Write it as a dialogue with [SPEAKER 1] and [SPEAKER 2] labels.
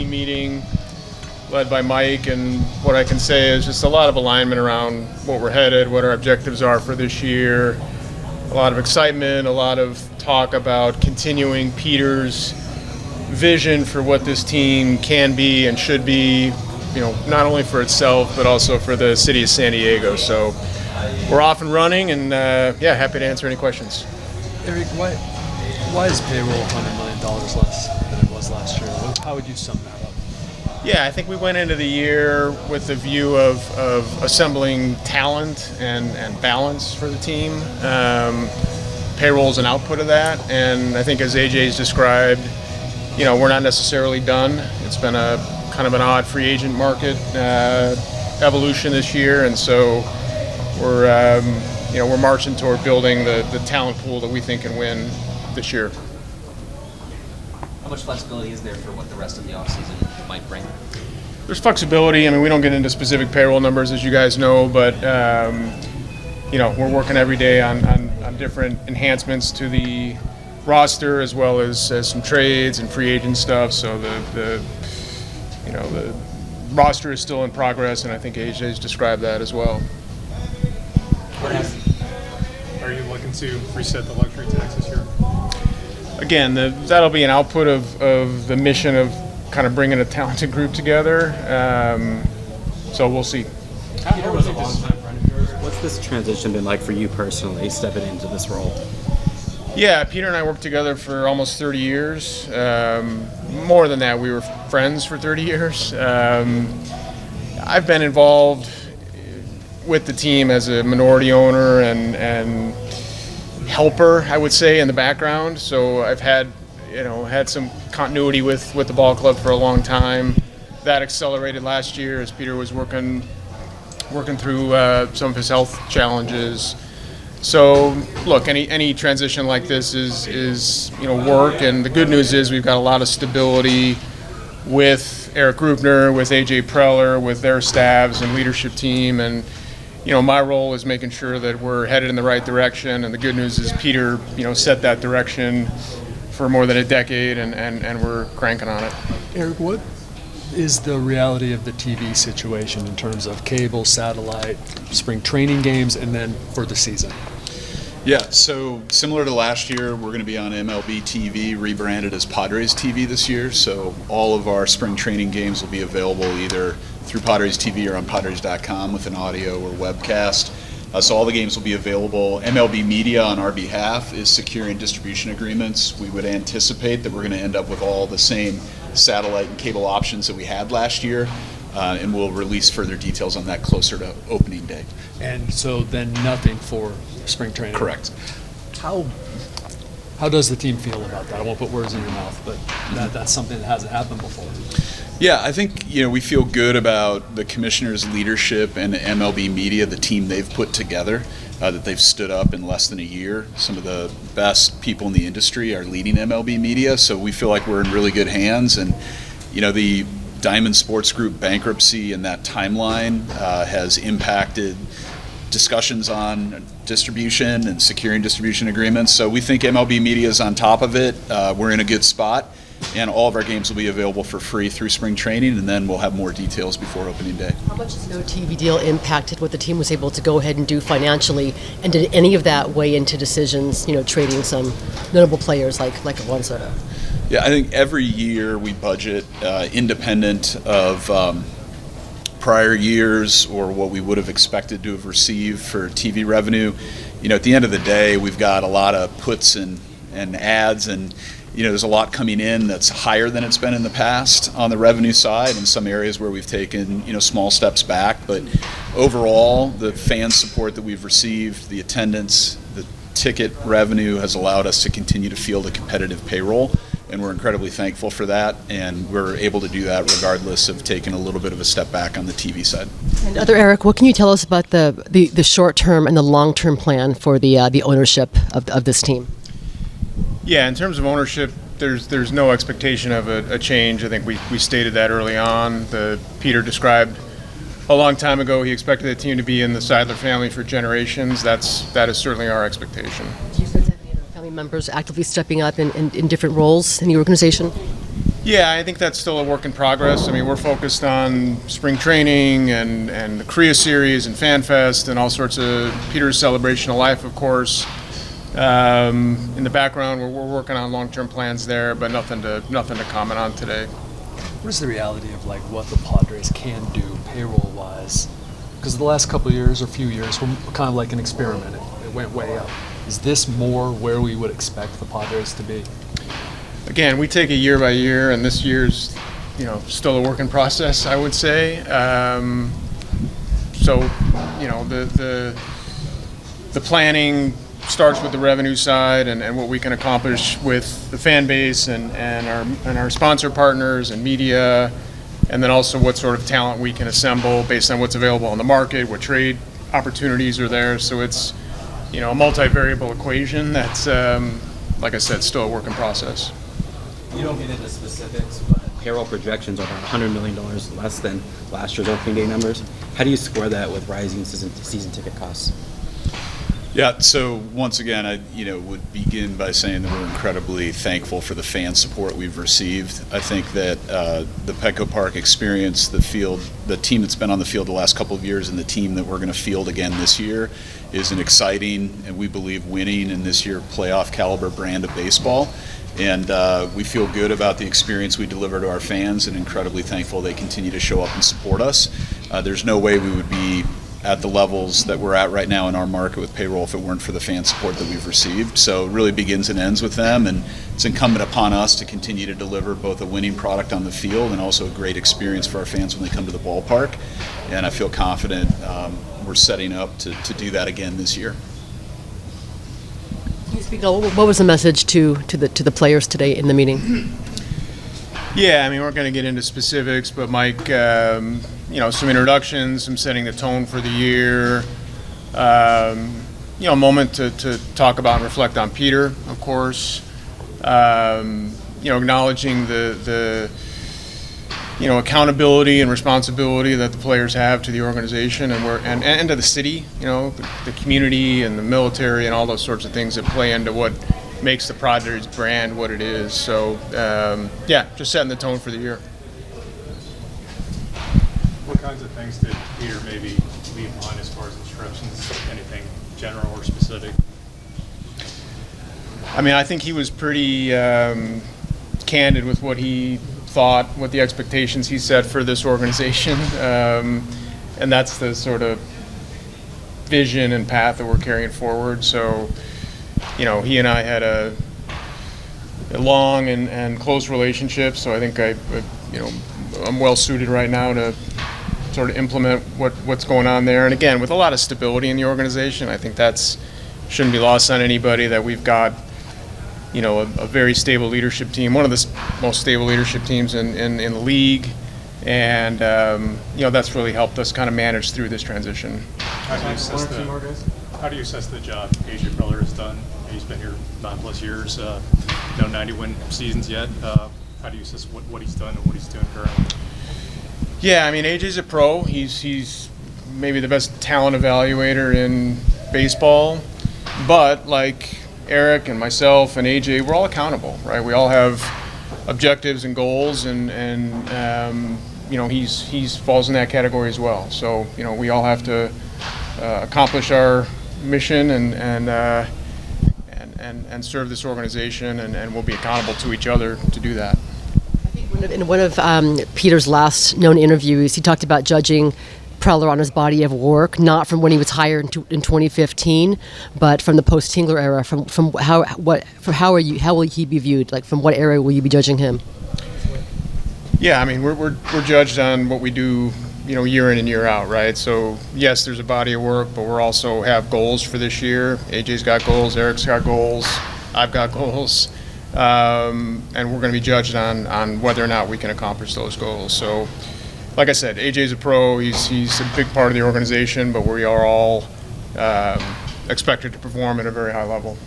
[SPEAKER 1] team meeting led by Mike, and what I can say is just a lot of alignment around what we're headed, what our objectives are for this year, a lot of excitement, a lot of talk about continuing Peter's vision for what this team can be and should be, not only for itself but also for the city of San Diego. So we're off and running, and happy to answer any questions.
[SPEAKER 2] Erik, why is payroll $100 million less than it was last year? How would you sum that up?
[SPEAKER 1] Yeah, I think we went into the year with the view of assembling talent and balance for the team. Payroll is an output of that, and I think as AJ's described, we're not necessarily done. It's been a kind of an odd free agent market evolution this year, and so we're marching toward building the talent pool that we think can win this year.
[SPEAKER 3] How much flexibility is there for what the rest of the offseason might bring?
[SPEAKER 1] There's flexibility. I mean, we don't get into specific payroll numbers, as you guys know, but we're working every day on different enhancements to the roster, as well as some trades and free agent stuff. So the roster is still in progress, and I think AJ's described that as well.
[SPEAKER 4] Are you looking to reset the luxury tax this year?
[SPEAKER 1] Again, that'll be an output of the mission of kind of bringing a talented group together. So we'll see.
[SPEAKER 5] Peter was a long time friend of yours. What's this transition been like for you personally, stepping into this role?
[SPEAKER 1] Yeah, Peter and I worked together for almost 30 years. More than that, we were friends for 30 years. I've been involved with the team as a minority owner and helper, I would say, in the background. So I've had some continuity with the ball club for a long time. That accelerated last year as Peter was working through some of his health challenges. So look, any transition like this is work, and the good news is we've got a lot of stability with Erik Greupner, with AJ Preller, with their staffs and leadership team, and my role is making sure that we're headed in the right direction. And the good news is Peter set that direction for more than a decade, and we're cranking on it.
[SPEAKER 2] Erik, what is the reality of the TV situation in terms of cable, satellite, spring training games, and then for the season?
[SPEAKER 6] Yeah, so similar to last year, we're going to be on MLB TV, rebranded as Padres TV this year. So all of our spring training games will be available either through Padres TV or on Padres.com with an audio or webcast. So all the games will be available. MLB Media on our behalf is securing distribution agreements. We would anticipate that we're going to end up with all the same satellite and cable options that we had last year, and we'll release further details on that closer to opening day.
[SPEAKER 2] And so then nothing for spring training?
[SPEAKER 6] Correct.
[SPEAKER 2] How does the team feel about that? I won't put words in your mouth, but that's something that hasn't happened before.
[SPEAKER 6] Yeah, I think we feel good about the commissioner's leadership and MLB Media, the team they've put together, that they've stood up in less than a year. Some of the best people in the industry are leading MLB Media, so we feel like we're in really good hands. And the Diamond Sports Group bankruptcy and that timeline has impacted discussions on distribution and securing distribution agreements. So we think MLB Media is on top of it. We're in a good spot, and all of our games will be available for free through spring training, and then we'll have more details before opening day.
[SPEAKER 7] How much has no TV deal impacted what the team was able to go ahead and do financially, and did any of that weigh into decisions, trading some notable players like Juan Soto?
[SPEAKER 6] Yeah, I think every year we budget independent of prior years or what we would have expected to have received for TV revenue. At the end of the day, we've got a lot of puts and ads, and there's a lot coming in that's higher than it's been in the past on the revenue side, in some areas where we've taken small steps back. But overall, the fan support that we've received, the attendance, the ticket revenue has allowed us to continue to field a competitive payroll, and we're incredibly thankful for that, and we're able to do that regardless of taking a little bit of a step back on the TV side.
[SPEAKER 7] And Erik, what can you tell us about the short-term and the long-term plan for the ownership of this team?
[SPEAKER 1] Yeah, in terms of ownership, there's no expectation of a change. I think we stated that early on. Peter described a long time ago he expected the team to be in the Seidler family for generations. That is certainly our expectation.
[SPEAKER 7] Do you sense that family members actively stepping up in different roles in the organization?
[SPEAKER 1] Yeah, I think that's still a work in progress. I mean, we're focused on spring training and the Korea Series and Fan Fest and all sorts of Peter's Celebration of Life, of course. In the background, we're working on long-term plans there, but nothing to comment on today.
[SPEAKER 2] What is the reality of like what the Padres can do payroll-wise? Because the last couple of years or few years were kind of like an experiment. It went way up. Is this more where we would expect the Padres to be?
[SPEAKER 1] Again, we take it year by year, and this year's, still a work in process, I would say. The planning starts with the revenue side and what we can accomplish with the fan base and our sponsor partners and media, and then also what sort of talent we can assemble based on what's available on the market, what trade opportunities are there. So it's, a multivariable equation that's, like I said, still a work in process.
[SPEAKER 5] You don't get into specifics, but payroll projections are about $100 million less than last year's opening day numbers. How do you square that with rising season ticket costs?
[SPEAKER 6] Yeah, so once again, I would begin by saying that we're incredibly thankful for the fan support we've received. I think that the Petco Park experience, the team that's been on the field the last couple of years and the team that we're going to field again this year is an exciting and we believe winning in this year playoff caliber brand of baseball. And we feel good about the experience we deliver to our fans and incredibly thankful they continue to show up and support us. There's no way we would be at the levels that we're at right now in our market with payroll if it weren't for the fan support that we've received. So it really begins and ends with them, and it's incumbent upon us to continue to deliver both a winning product on the field and also a great experience for our fans when they come to the ballpark. And I feel confident we're setting up to do that again this year.
[SPEAKER 7] Can you speak on what was the message to the players today in the meeting?
[SPEAKER 1] Yeah, I mean, we're going to get into specifics, but Mike, some introductions, some setting the tone for the year, a moment to talk about and reflect on Peter, of course, acknowledging the accountability and responsibility that the players have to the organization and to the city, the community and the military and all those sorts of things that play into what makes the Padres brand what it is. So, just setting the tone for the year.
[SPEAKER 4] What kinds of things did Peter maybe leave behind as far as instructions? Anything general or specific?
[SPEAKER 1] I mean, I think he was pretty candid with what he thought, what the expectations he set for this organization, and that's the sort of vision and path that we're carrying forward. So, he and I had a long and close relationship, so I think I'm well suited right now to sort of implement what's going on there. And again, with a lot of stability in the organization, I think that's shouldn't be lost on anybody that we've got, a very stable leadership team, one of the most stable leadership teams in the league, and that's really helped us kind of manage through this transition.
[SPEAKER 4] How do you assess the job AJ Preller has done? He's been here 9+ years, no 90-win seasons yet. How do you assess what he's done and what he's doing currently?
[SPEAKER 1] Yeah, I mean, AJ's a pro. He's maybe the best talent evaluator in baseball, but like Erik and myself and AJ, we're all accountable, right? We all have objectives and goals, and he's falls in that category as well. So we all have to accomplish our mission and serve this organization, and we'll be accountable to each other to do that.
[SPEAKER 7] In one of Peter's last known interviews, he talked about judging Preller on his body of work, not from when he was hired in 2015, but from the post-Tingler era. From how will he be viewed? Like, from what era will you be judging him?
[SPEAKER 1] Yeah, I mean, we're judged on what we do, year in and year out, right? So yes, there's a body of work, but we're also have goals for this year. AJ's got goals, Erik's got goals, I've got goals. And we're going to be judged on whether or not we can accomplish those goals. So, like I said, AJ's a pro. He's a big part of the organization, but we are all expected to perform at a very high level.